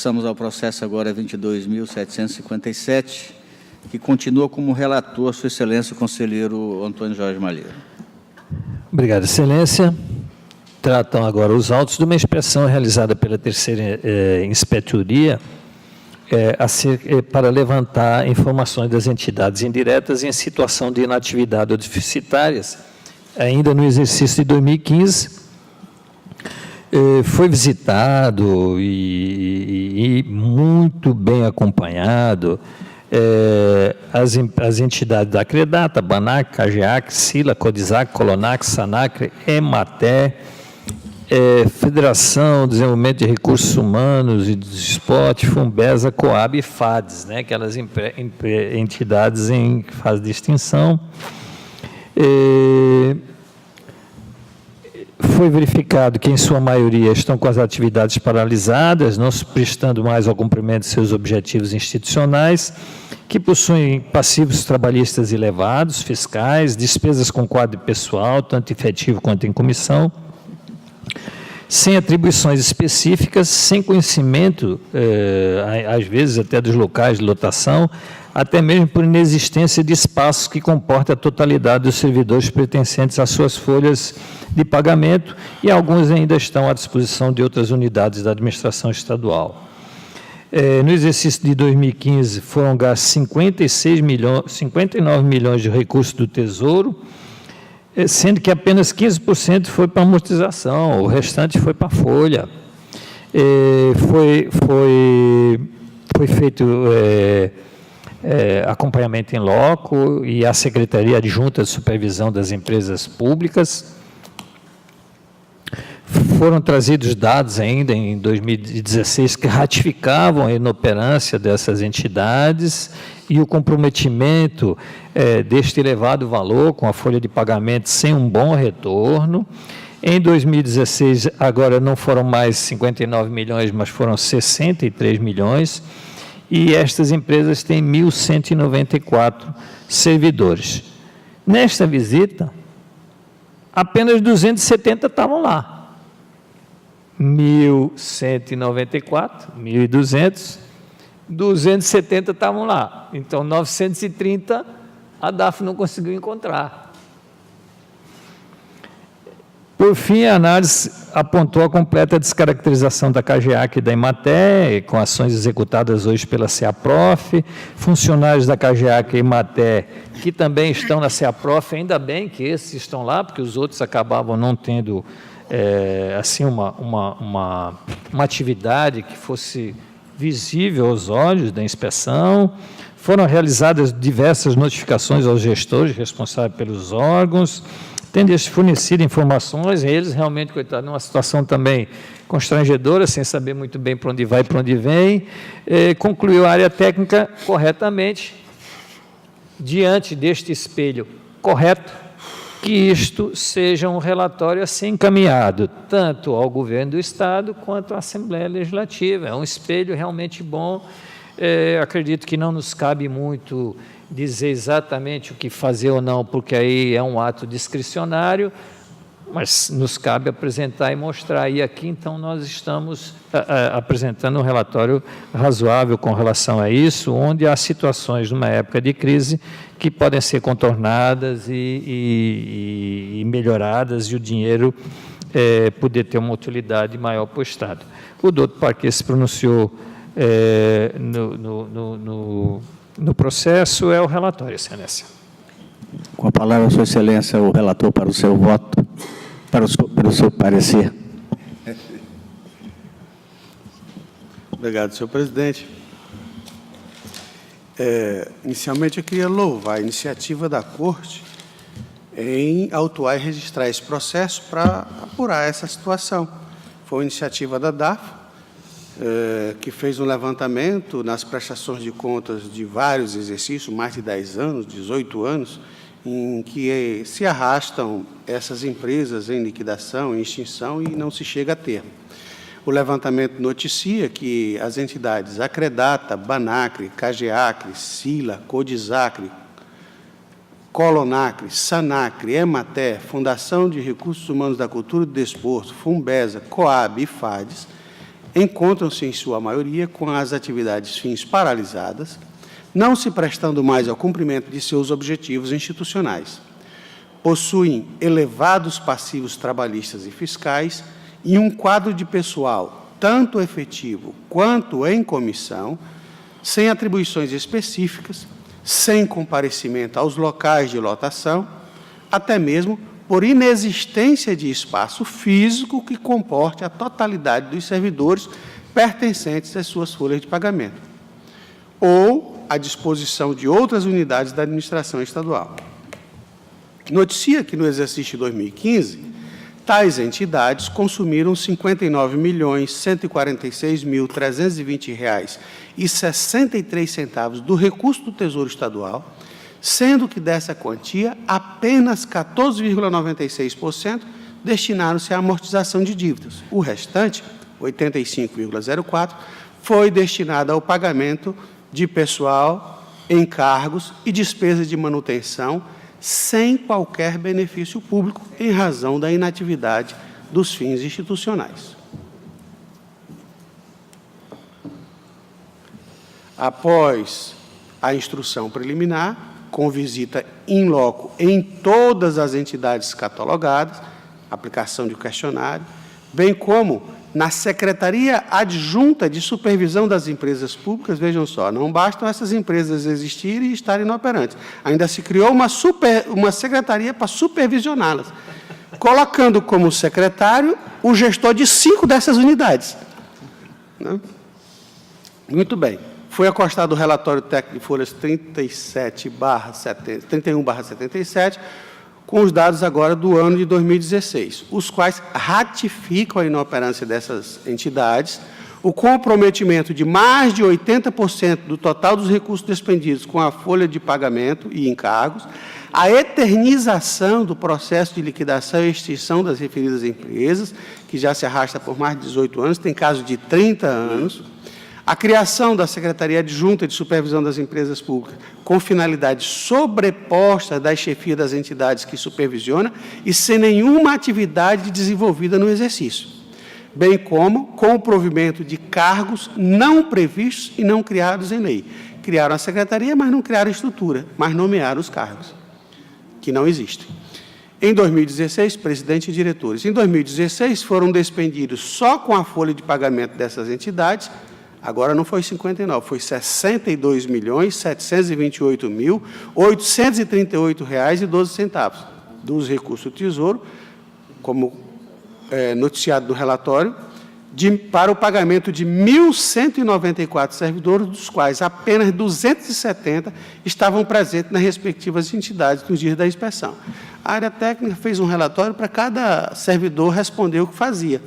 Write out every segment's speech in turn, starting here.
Passamos ao processo agora 22.757, que continua como relator, Sua Excelência, o conselheiro Antônio Jorge Malheiro. Obrigado, Excelência. Tratam agora os autos de uma inspeção realizada pela terceira inspetoria para levantar informações das entidades indiretas em situação de inatividade ou deficitárias, ainda no exercício de 2015. Foi visitado e muito bem acompanhado as entidades da Credata, Banac, Cageac, Sila, Codizac, Colonac, Sanacre, Emater, Federação de Desenvolvimento de Recursos Humanos e do Esporte, Fumbesa, Coab e FADES, né, aquelas entidades em fase de extinção. Foi verificado que, em sua maioria, estão com as atividades paralisadas, não se prestando mais ao cumprimento de seus objetivos institucionais, que possuem passivos trabalhistas elevados, fiscais, despesas com quadro pessoal, tanto efetivo quanto em comissão, sem atribuições específicas, sem conhecimento, às vezes até dos locais de lotação, até mesmo por inexistência de espaços que comportem a totalidade dos servidores pertencentes às suas folhas de pagamento, e alguns ainda estão à disposição de outras unidades da administração estadual. No exercício de 2015, foram gastos 59 milhões de recursos do Tesouro, sendo que apenas 15% foi para amortização, o restante foi para a folha. Foi feito acompanhamento em loco e a Secretaria Adjunta de Supervisão das Empresas Públicas. Foram trazidos dados ainda em 2016 que ratificavam a inoperância dessas entidades e o comprometimento deste elevado valor com a folha de pagamento sem um bom retorno. Em 2016, agora não foram mais 59 milhões, mas foram 63 milhões, e estas empresas têm 1.194 servidores. Nesta visita, apenas 270 estavam lá. 1.194, 1.200, 270 estavam lá. Então, 930 a DAF não conseguiu encontrar. Por fim, a análise apontou a completa descaracterização da Cageac e da Emater, com ações executadas hoje pela CEAPROF, funcionários da Cageac e Emater que também estão na CEAPROF, ainda bem que esses estão lá, porque os outros acabavam não tendo assim uma atividade que fosse visível aos olhos da inspeção. Foram realizadas diversas notificações aos gestores responsáveis pelos órgãos, tendo fornecido informações, e eles realmente, coitados, numa situação também constrangedora, sem saber muito bem para onde vai e para onde vem, concluiu a área técnica corretamente, diante deste espelho correto, que isto seja um relatório assim encaminhado, tanto ao governo do Estado quanto à Assembleia Legislativa. É um espelho realmente bom. Acredito que não nos cabe muito dizer exatamente o que fazer ou não, porque aí é um ato discricionário, mas nos cabe apresentar e mostrar. E aqui, então, nós estamos apresentando um relatório razoável com relação a isso, onde há situações, numa época de crise, que podem ser contornadas e melhoradas, e o dinheiro poder ter uma utilidade maior para o Estado. O doutor Parquet se pronunciou no processo, é o relatório, Excelência. Com a palavra, Sua Excelência, o relator para o seu voto, para o seu parecer. Obrigado, senhor presidente. Inicialmente, eu queria louvar a iniciativa da Corte em autuar e registrar esse processo para apurar essa situação. Foi uma iniciativa da DAF, que fez um levantamento nas prestações de contas de vários exercícios, mais de 10 anos, 18 anos, em que se arrastam essas empresas em liquidação, em extinção, e não se chega a termo. O levantamento noticia que as entidades Acredata, Banacre, Cageacre, Sila, Codizacre, Colonacre, Sanacre, Emater, Fundação de Recursos Humanos da Cultura e do Desporto, Fumbesa, Coab e FADES, encontram-se, em sua maioria, com as atividades fins paralisadas, não se prestando mais ao cumprimento de seus objetivos institucionais. Possuem elevados passivos trabalhistas e fiscais e um quadro de pessoal, tanto efetivo quanto em comissão, sem atribuições específicas, sem comparecimento aos locais de lotação, até mesmo por inexistência de espaço físico que comporte a totalidade dos servidores pertencentes às suas folhas de pagamento, ou à disposição de outras unidades da administração estadual. Noticia que, no exercício de 2015, tais entidades consumiram R$ 59.146.320,63 do recurso do Tesouro Estadual, sendo que dessa quantia, apenas 14,96% destinaram-se à amortização de dívidas. O restante, 85,04%, foi destinado ao pagamento de pessoal, encargos e despesas de manutenção, sem qualquer benefício público, em razão da inatividade dos fins institucionais. Após a instrução preliminar, com visita in loco em todas as entidades catalogadas, aplicação de questionário, bem como na Secretaria Adjunta de Supervisão das Empresas Públicas, vejam só, não bastam essas empresas existirem e estarem inoperantes, ainda se criou uma secretaria para supervisioná-las, colocando como secretário o gestor de 5 dessas unidades. Né? Muito bem. Foi acostado o relatório técnico de folhas 31/77, com os dados agora do ano de 2016, os quais ratificam a inoperância dessas entidades, o comprometimento de mais de 80% do total dos recursos despendidos com a folha de pagamento e encargos, a eternização do processo de liquidação e extinção das referidas empresas, que já se arrasta por mais de 18 anos, tem caso de 30 anos, a criação da Secretaria Adjunta de Supervisão das Empresas Públicas, com finalidade sobreposta da chefia das entidades que supervisiona e sem nenhuma atividade desenvolvida no exercício, bem como com o provimento de cargos não previstos e não criados em lei. Criaram a Secretaria, mas não criaram a estrutura, mas nomearam os cargos, que não existem. Em 2016, presidente e diretores. Em 2016, foram despendidos só com a folha de pagamento dessas entidades. Agora não foi 59, foi R$ 62.728.838,12 dos recursos do Tesouro, como noticiado no relatório, para o pagamento de 1.194 servidores, dos quais apenas 270 estavam presentes nas respectivas entidades nos dias da inspeção. A área técnica fez um relatório para cada servidor responder o que fazia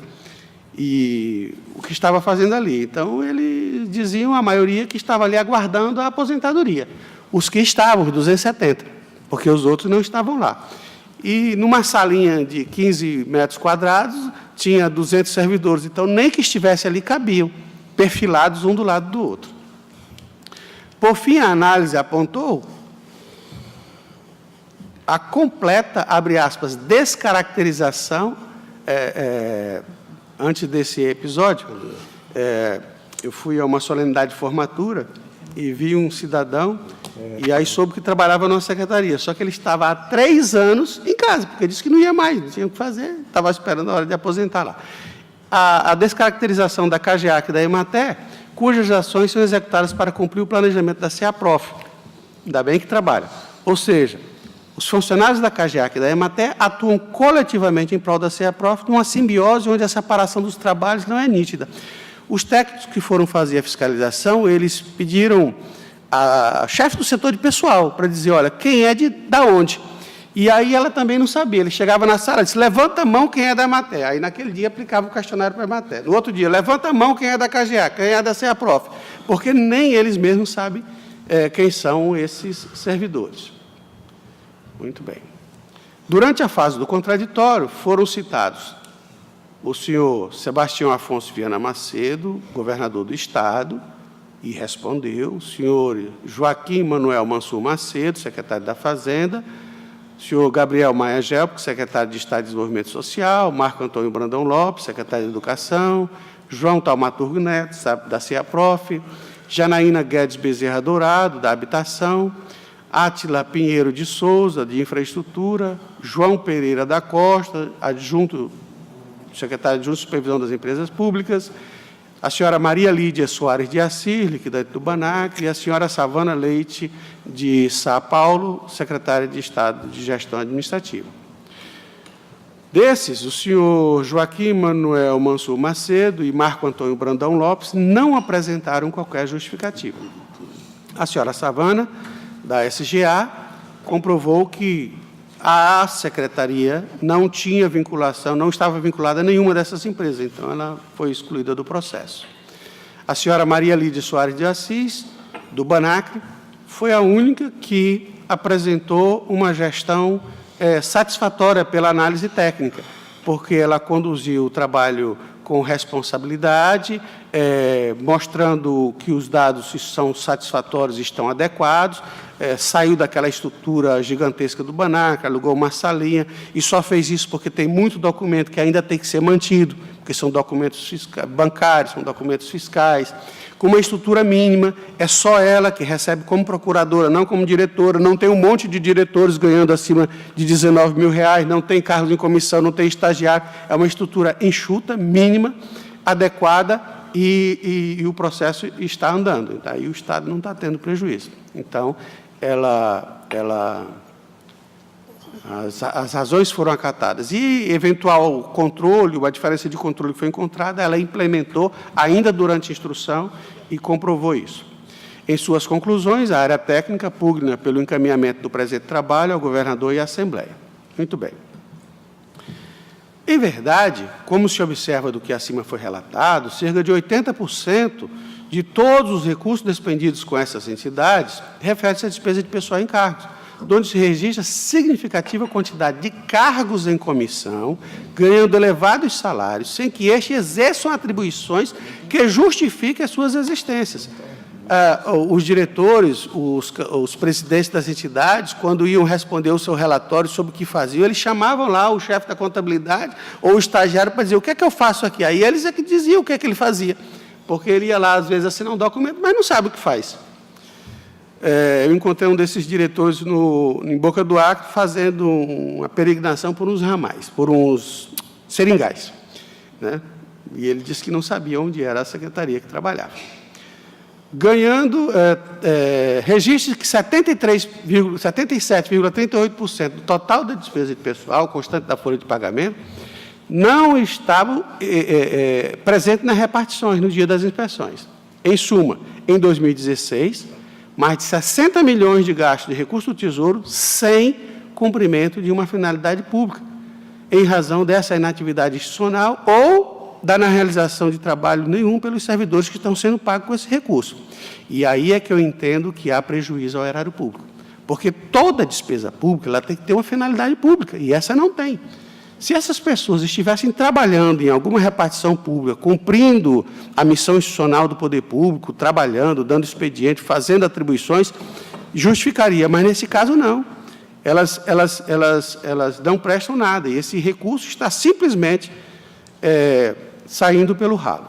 e o que estava fazendo ali. Então, eles diziam, a maioria, que estava ali aguardando a aposentadoria. Os que estavam, os 270, porque os outros não estavam lá. E, numa salinha de 15 metros quadrados, tinha 200 servidores. Então, nem que estivesse ali, cabiam, perfilados um do lado do outro. Por fim, a análise apontou a completa, abre aspas, descaracterização. Antes desse episódio, eu fui a uma solenidade de formatura e vi um cidadão, e aí soube que trabalhava numa secretaria, só que ele estava há 3 anos em casa, porque disse que não ia mais, não tinha o que fazer, estava esperando a hora de aposentar lá. A descaracterização da CAGEAC e da EMATE, cujas ações são executadas para cumprir o planejamento da CEAPROF, ainda bem que trabalha. Ou seja, os funcionários da CAGEAC e da EMATE atuam coletivamente em prol da CEAPROF, numa simbiose onde a separação dos trabalhos não é nítida. Os técnicos que foram fazer a fiscalização, eles pediram a chefe do setor de pessoal para dizer, olha, quem é da onde? E aí ela também não sabia. Ele chegava na sala e disse, levanta a mão quem é da EMATE. Aí, naquele dia, aplicava o questionário para a EMATE. No outro dia, levanta a mão quem é da CAGEAC, quem é da CEAPROF. Porque nem eles mesmos sabem quem são esses servidores. Muito bem. Durante a fase do contraditório, foram citados o senhor Sebastião Afonso Viana Macedo, governador do Estado, e respondeu, o senhor Joaquim Manuel Mansur Macedo, secretário da Fazenda, o senhor Gabriel Maia Gelp, secretário de Estado de Desenvolvimento Social, Marco Antônio Brandão Lopes, secretário de Educação, João Taumaturgo Neto, da CEAPROF, Janaína Guedes Bezerra Dourado, da Habitação, Átila Pinheiro de Souza, de Infraestrutura, João Pereira da Costa, secretário adjunto de Supervisão das Empresas Públicas, a senhora Maria Lídia Soares de Assis, liquidante do BANAC, e a senhora Savana Leite de São Paulo, secretária de Estado de Gestão Administrativa. Desses, o senhor Joaquim Manuel Mansur Macedo e Marco Antônio Brandão Lopes não apresentaram qualquer justificativa. A senhora Savana, da SGA, comprovou que a secretaria não tinha vinculação, não estava vinculada a nenhuma dessas empresas, então ela foi excluída do processo. A senhora Maria Lídia Soares de Assis, do BANAC, foi a única que apresentou uma gestão satisfatória pela análise técnica, porque ela conduziu o trabalho com responsabilidade, mostrando que os dados são satisfatórios e estão adequados, saiu daquela estrutura gigantesca do BANAC, alugou uma salinha, e só fez isso porque tem muito documento que ainda tem que ser mantido, porque são documentos bancários, são documentos fiscais, com uma estrutura mínima, é só ela que recebe como procuradora, não como diretora, não tem um monte de diretores ganhando acima de R$19 mil, não tem cargos em comissão, não tem estagiário, é uma estrutura enxuta, mínima, adequada, e o processo está andando, aí o Estado não está tendo prejuízo. Então, as razões foram acatadas. E eventual controle, ou a diferença de controle que foi encontrada, ela implementou ainda durante a instrução e comprovou isso. Em suas conclusões, a área técnica pugna pelo encaminhamento do presente trabalho ao governador e à Assembleia. Muito bem. Em verdade, como se observa do que acima foi relatado, cerca de 80% de todos os recursos despendidos com essas entidades refere-se à despesa de pessoal em cargos, onde se registra significativa quantidade de cargos em comissão, ganhando elevados salários, sem que estes exerçam atribuições que justifiquem as suas existências. Os diretores, os presidentes das entidades, quando iam responder o seu relatório sobre o que faziam, eles chamavam lá o chefe da contabilidade ou o estagiário para dizer: o que é que eu faço aqui? Aí eles é que diziam o que é que ele fazia, porque ele ia lá, às vezes, assinar um documento, mas não sabe o que faz. Eu encontrei um desses diretores em Boca do Acre fazendo uma peregrinação por uns ramais, por uns seringais, né? E ele disse que não sabia onde era a secretaria que trabalhava. Ganhando registros que 77,38% do total da despesa de pessoal, constante da folha de pagamento, não estavam presentes nas repartições no dia das inspeções. Em suma, em 2016, mais de 60 milhões de gastos de recurso do Tesouro sem cumprimento de uma finalidade pública, em razão dessa inatividade institucional ou da não realização de trabalho nenhum pelos servidores que estão sendo pagos com esse recurso. E aí é que eu entendo que há prejuízo ao erário público, porque toda despesa pública ela tem que ter uma finalidade pública, e essa não tem. Se essas pessoas estivessem trabalhando em alguma repartição pública, cumprindo a missão institucional do poder público, trabalhando, dando expediente, fazendo atribuições, justificaria, mas nesse caso não. Elas não prestam nada, e esse recurso está simplesmente saindo pelo ralo.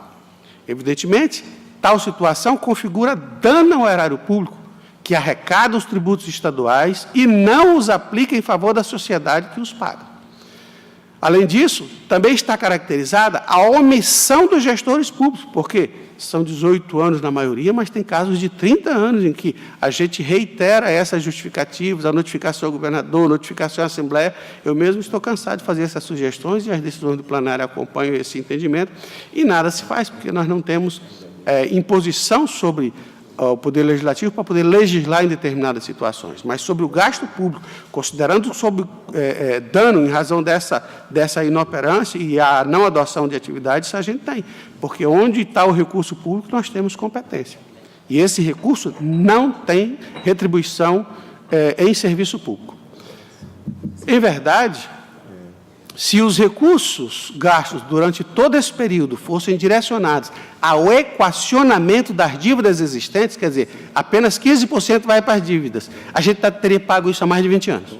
Evidentemente, tal situação configura dano ao erário público, que arrecada os tributos estaduais e não os aplica em favor da sociedade que os paga. Além disso, também está caracterizada a omissão dos gestores públicos, porque são 18 anos na maioria, mas tem casos de 30 anos em que a gente reitera essas justificativas, a notificação ao governador, a notificação à Assembleia. Eu mesmo estou cansado de fazer essas sugestões e as decisões do plenário acompanham esse entendimento, e nada se faz, porque nós não temos imposição sobre o Poder Legislativo para poder legislar em determinadas situações, mas sobre o gasto público, considerando sobre dano em razão dessa inoperância e a não adoção de atividades, a gente tem, porque onde está o recurso público, nós temos competência. E esse recurso não tem retribuição em serviço público. Em verdade, se os recursos gastos durante todo esse período fossem direcionados ao equacionamento das dívidas existentes, quer dizer, apenas 15% vai para as dívidas, a gente teria pago isso há mais de 20 anos.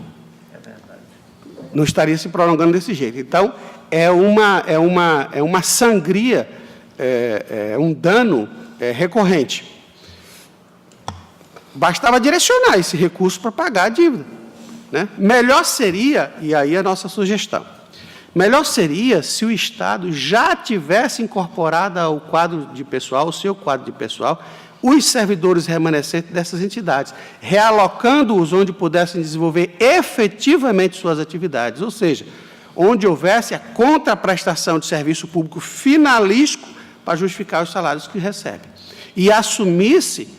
Não estaria se prolongando desse jeito. Então, é uma sangria um dano recorrente. Bastava direcionar esse recurso para pagar a dívida, né? Melhor seria, e aí a nossa sugestão, melhor seria se o Estado já tivesse incorporado ao quadro de pessoal, o seu quadro de pessoal, os servidores remanescentes dessas entidades, realocando-os onde pudessem desenvolver efetivamente suas atividades, ou seja, onde houvesse a contraprestação de serviço público finalístico para justificar os salários que recebem. E assumisse,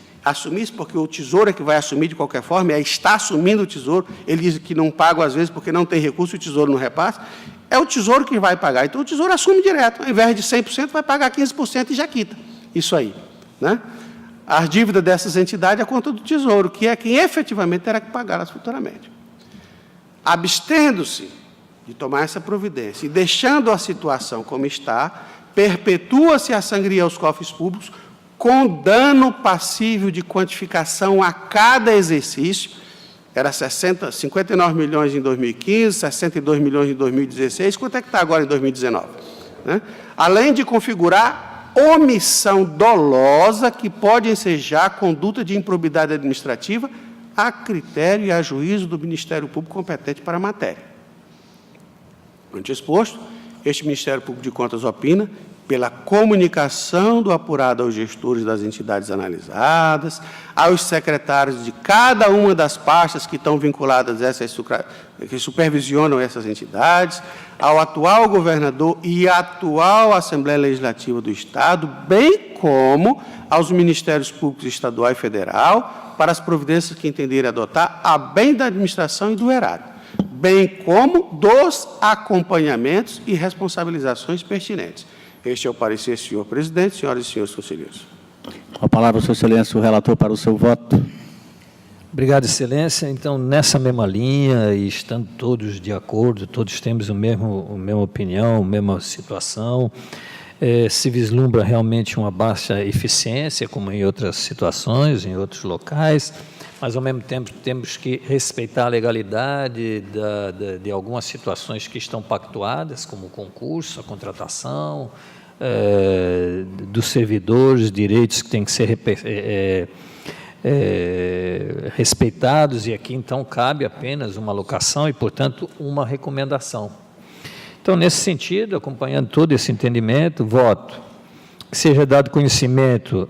porque o Tesouro é que vai assumir de qualquer forma, está assumindo o Tesouro, ele diz que não paga às vezes porque não tem recurso, o Tesouro não repassa, é o Tesouro que vai pagar. Então, o Tesouro assume direto, ao invés de 100%, vai pagar 15% e já quita. Isso aí, né? A dívida dessas entidades é a conta do Tesouro, que é quem efetivamente terá que pagá-las futuramente. Abstendo-se de tomar essa providência e deixando a situação como está, perpetua-se a sangria aos cofres públicos, com dano passível de quantificação a cada exercício. Era 59 milhões em 2015, 62 milhões em 2016. Quanto é que está agora em 2019? Né? Além de configurar omissão dolosa que pode ensejar conduta de improbidade administrativa a critério e a juízo do Ministério Público competente para a matéria. Ante exposto, este Ministério Público de Contas opina pela comunicação do apurado aos gestores das entidades analisadas, aos secretários de cada uma das pastas que estão vinculadas a essas, que supervisionam essas entidades, ao atual governador e atual Assembleia Legislativa do Estado, bem como aos Ministérios Públicos Estadual e Federal, para as providências que entenderem adotar a bem da administração e do erário, bem como dos acompanhamentos e responsabilizações pertinentes. Este é o parecer, senhor presidente, senhoras e senhores conselheiros. Com a palavra, Sua Excelência, o relator para o seu voto. Obrigado, Excelência. Então, nessa mesma linha, e estando todos de acordo, todos temos a mesma opinião, a mesma situação, se vislumbra realmente uma baixa eficiência, como em outras situações, em outros locais, mas, ao mesmo tempo, temos que respeitar a legalidade de algumas situações que estão pactuadas, como o concurso, a contratação, dos servidores, direitos que têm que ser respeitados, e aqui, então, cabe apenas uma alocação e, portanto, uma recomendação. Então, nesse sentido, acompanhando todo esse entendimento, voto que seja dado conhecimento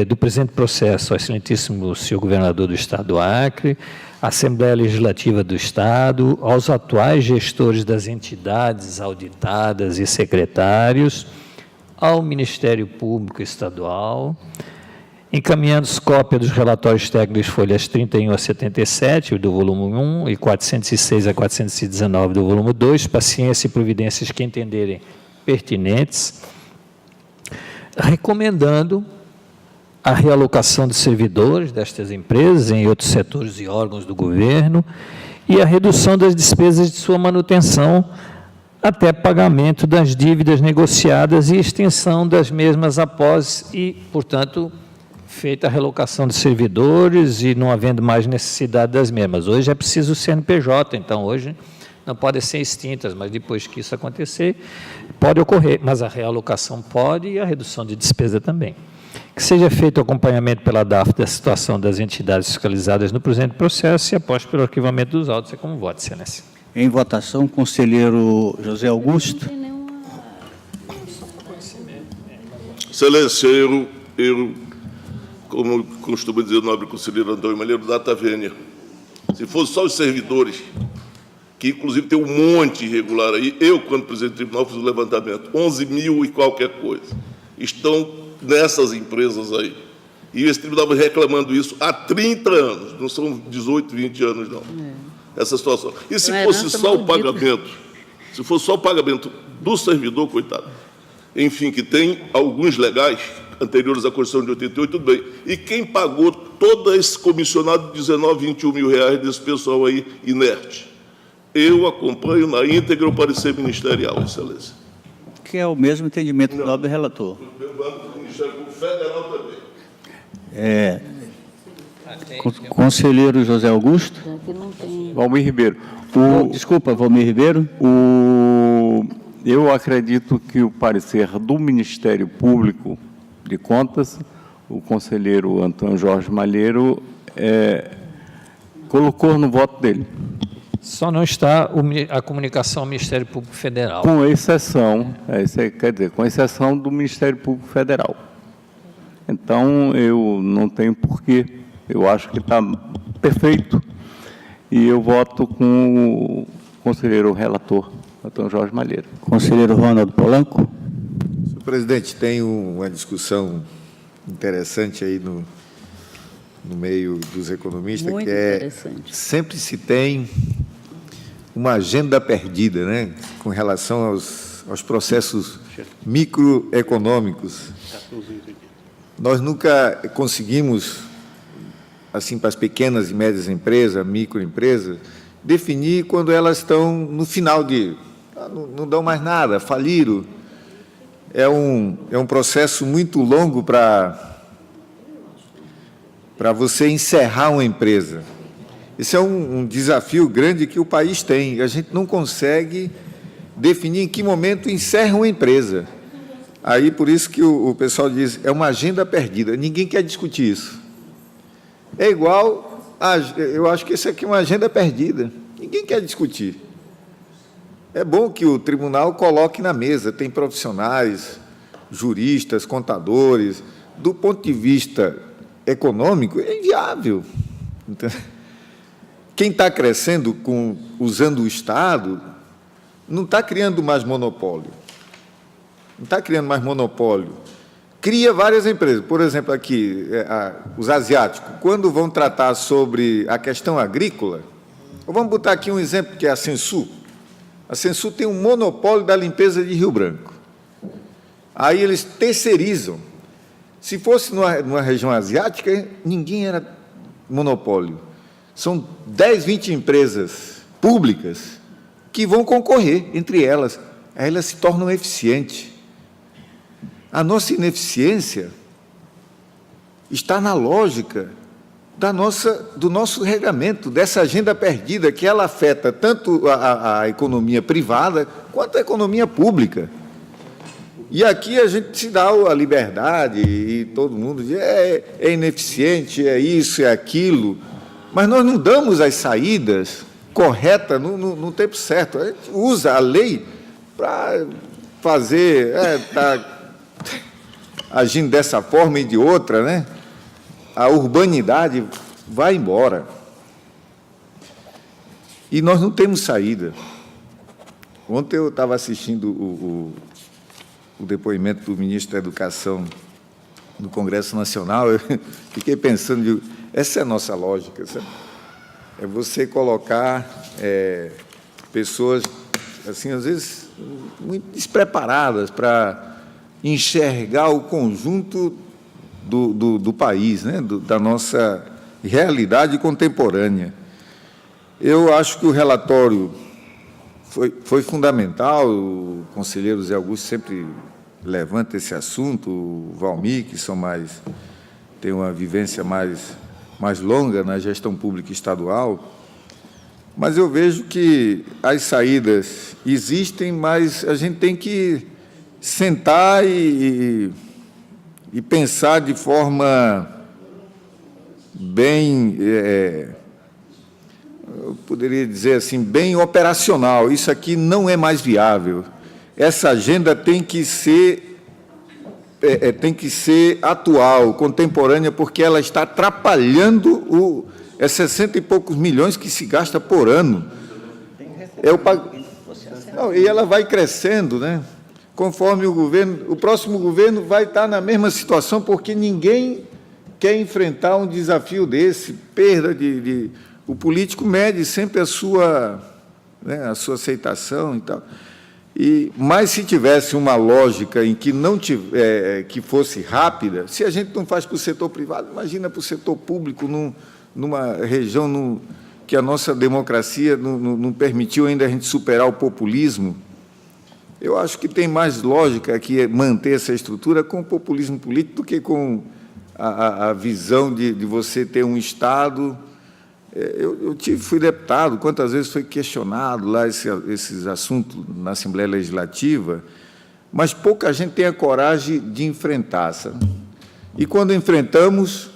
do presente processo ao excelentíssimo senhor governador do Estado do Acre, à Assembleia Legislativa do Estado, aos atuais gestores das entidades auditadas e secretários, ao Ministério Público Estadual, encaminhando cópia dos relatórios técnicos folhas 31 a 77 do volume 1 e 406 a 419 do volume 2, para ciência e providências que entenderem pertinentes, recomendando a realocação de servidores destas empresas em outros setores e órgãos do governo e a redução das despesas de sua manutenção até pagamento das dívidas negociadas e extensão das mesmas após e, portanto, feita a relocação de servidores e não havendo mais necessidade das mesmas. Hoje é preciso o CNPJ, então hoje não podem ser extintas, mas depois que isso acontecer, pode ocorrer, mas a realocação pode e a redução de despesa também. Que seja feito o acompanhamento pela DAF da situação das entidades fiscalizadas no presente processo e após pelo arquivamento dos autos. É como voto, Excelência. Em votação, conselheiro José Augusto. Excelência, eu, como costuma dizer o nobre conselheiro Antônio Malheiro, data vênia. Se fosse só os servidores, que inclusive tem um monte irregular aí, eu, quando presidente do tribunal, fiz o levantamento, 11 mil e qualquer coisa, estão nessas empresas aí. E esse tribunal vem reclamando isso há 30 anos, não são 18, 20 anos, não. Essa situação. E se fosse só o pagamento, se fosse só o pagamento do servidor, coitado, enfim, que tem alguns legais anteriores à Constituição de 88, tudo bem. E quem pagou todo esse comissionado de 19, 21 mil reais desse pessoal aí inerte? Eu acompanho na íntegra o parecer ministerial, Excelência. Que é o mesmo entendimento do nobre relator. Eu mando para o Ministério Público Federal também. Conselheiro José Augusto. Aqui não tem. Valmir Ribeiro. Desculpa, Valmir Ribeiro. Eu acredito que o parecer do Ministério Público de Contas, o conselheiro Antônio Jorge Malheiro, colocou no voto dele, Só não está a comunicação ao Ministério Público Federal. com exceção, quer dizer, com exceção do Ministério Público Federal. Então, eu não tenho porquê, eu acho que está perfeito, e eu voto com o conselheiro relator, Antônio Jorge Malheiro. Conselheiro Ronaldo Polanco. Senhor presidente, tem uma discussão interessante aí no meio dos economistas, Muito que é, interessante. sempre se tem uma agenda perdida, né, com relação aos processos microeconômicos. Nós nunca conseguimos, assim, para as pequenas e médias empresas, microempresas, definir quando elas estão no final não dão mais nada, faliram. É um processo muito longo para você encerrar uma empresa. Esse é um desafio grande que o país tem. A gente não consegue definir em que momento encerra uma empresa. Aí, por isso que o pessoal diz, é uma agenda perdida. Ninguém quer discutir isso. É igual, eu acho que isso aqui é uma agenda perdida. Ninguém quer discutir. É bom que o tribunal coloque na mesa, tem profissionais, juristas, contadores. Do ponto de vista econômico, é inviável. Então, quem está crescendo usando o Estado não está criando mais monopólio. Não está criando mais monopólio. Cria várias empresas. Por exemplo, aqui, os asiáticos, quando vão tratar sobre a questão agrícola, vamos botar aqui um exemplo, que é a Sensu. A Sensu tem um monopólio da limpeza de Rio Branco. Aí eles terceirizam. Se fosse numa região asiática, ninguém era monopólio. São 10, 20 empresas públicas que vão concorrer entre elas. Aí elas se tornam eficientes. A nossa ineficiência está na lógica do nosso regramento, dessa agenda perdida, que ela afeta tanto a economia privada quanto a economia pública. E aqui a gente se dá a liberdade, e todo mundo diz, é ineficiente, é isso, é aquilo, mas nós não damos as saídas corretas no tempo certo. A gente usa a lei para fazer, agindo dessa forma e de outra, né? A urbanidade vai embora. E nós não temos saída. Ontem eu estava assistindo o depoimento do ministro da Educação no Congresso Nacional, eu fiquei pensando, essa é a nossa lógica, sabe? É você colocar pessoas, assim, às vezes, muito despreparadas para enxergar o conjunto do país, né? Da nossa realidade contemporânea. Eu acho que o relatório foi fundamental, o conselheiro Zé Augusto sempre levanta esse assunto, o Valmir, que tem uma vivência mais longa na gestão pública estadual, mas eu vejo que as saídas existem, mas a gente tem que sentar e pensar de forma bem, eu poderia dizer assim, bem operacional. Isso aqui não é mais viável. Essa agenda tem que ser atual, contemporânea, porque ela está atrapalhando 60 e poucos milhões que se gasta por ano. E ela vai crescendo, né? Conforme o próximo governo vai estar na mesma situação, porque ninguém quer enfrentar um desafio desse, perda o político mede sempre a sua aceitação e tal. Mas se tivesse uma lógica em que que fosse rápida, se a gente não faz para o setor privado, imagina para o setor público, numa região que a nossa democracia não permitiu ainda a gente superar o populismo. Eu acho que tem mais lógica aqui manter essa estrutura com o populismo político do que com a visão de você ter um Estado Fui deputado, quantas vezes foi questionado lá esses assuntos na Assembleia Legislativa, mas pouca gente tem a coragem de enfrentar, sabe? E quando enfrentamos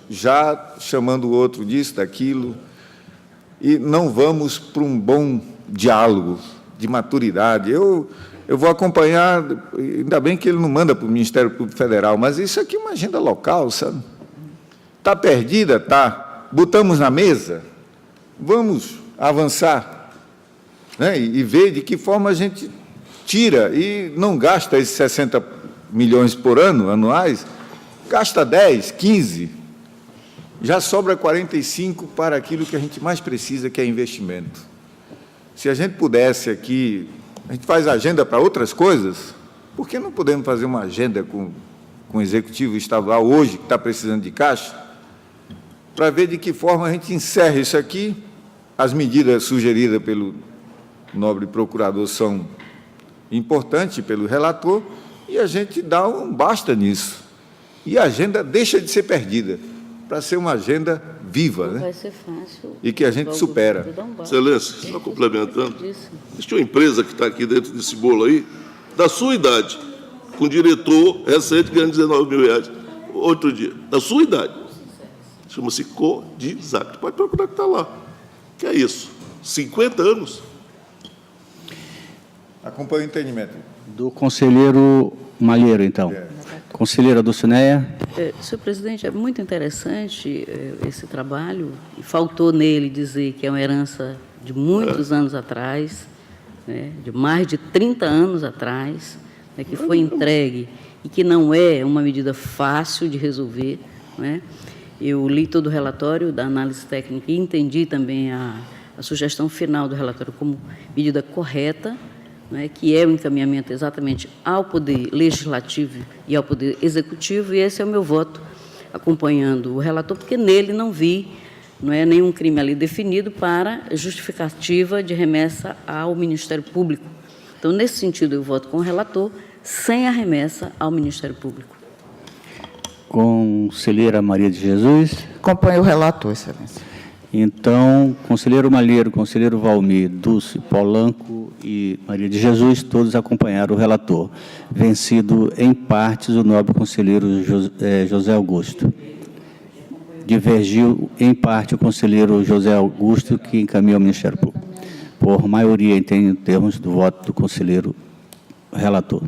já chamando o outro disso, daquilo, e não vamos para um bom diálogo de maturidade. Eu vou acompanhar, ainda bem que ele não manda para o Ministério Público Federal, mas isso aqui é uma agenda local, sabe? Está perdida? Está. Botamos na mesa? Vamos avançar, né? E ver de que forma a gente tira e não gasta esses 60 milhões por ano, anuais, gasta 10, 15, já sobra 45 para aquilo que a gente mais precisa, que é investimento. Se a gente pudesse aqui, a gente faz agenda para outras coisas, por que não podemos fazer uma agenda com o Executivo Estadual hoje, que está precisando de caixa, para ver de que forma a gente encerra isso aqui? As medidas sugeridas pelo nobre procurador são importantes, pelo relator, e a gente dá um basta nisso. E a agenda deixa de ser perdida, para ser uma agenda viva, né? Vai ser fácil. E que a gente supera. Excelência, só complementando, existe uma empresa que está aqui dentro desse bolo aí, da sua idade, com diretor recente ganhando R$19 mil, outro dia, da sua idade. Chama-se Codizac. Pode procurar que está lá. Que é isso? 50 anos? Acompanhe o entendimento. Do conselheiro Malheiro, então. Conselheira Dulcineia. Senhor presidente, é muito interessante esse trabalho, e faltou nele dizer que é uma herança de muitos anos atrás, né, de mais de 30 anos atrás, né, que foi entregue e que não é uma medida fácil de resolver, né? Eu li todo o relatório da análise técnica e entendi também a sugestão final do relatório como medida correta, né, que é o encaminhamento exatamente ao Poder Legislativo e ao Poder Executivo, e esse é o meu voto, acompanhando o relator, porque nele não vi, não é, nenhum crime ali definido para justificativa de remessa ao Ministério Público. Então, nesse sentido, eu voto com o relator, sem a remessa ao Ministério Público. Conselheira Maria de Jesus. Acompanho o relator, excelência. Então, conselheiro Malheiro, conselheiro Valmir, Dulce, Polanco e Maria de Jesus, todos acompanharam o relator. Vencido em partes o nobre conselheiro José Augusto. Divergiu em parte o conselheiro José Augusto, que encaminhou ao Ministério Público. Por maioria, em termos do voto do conselheiro relator.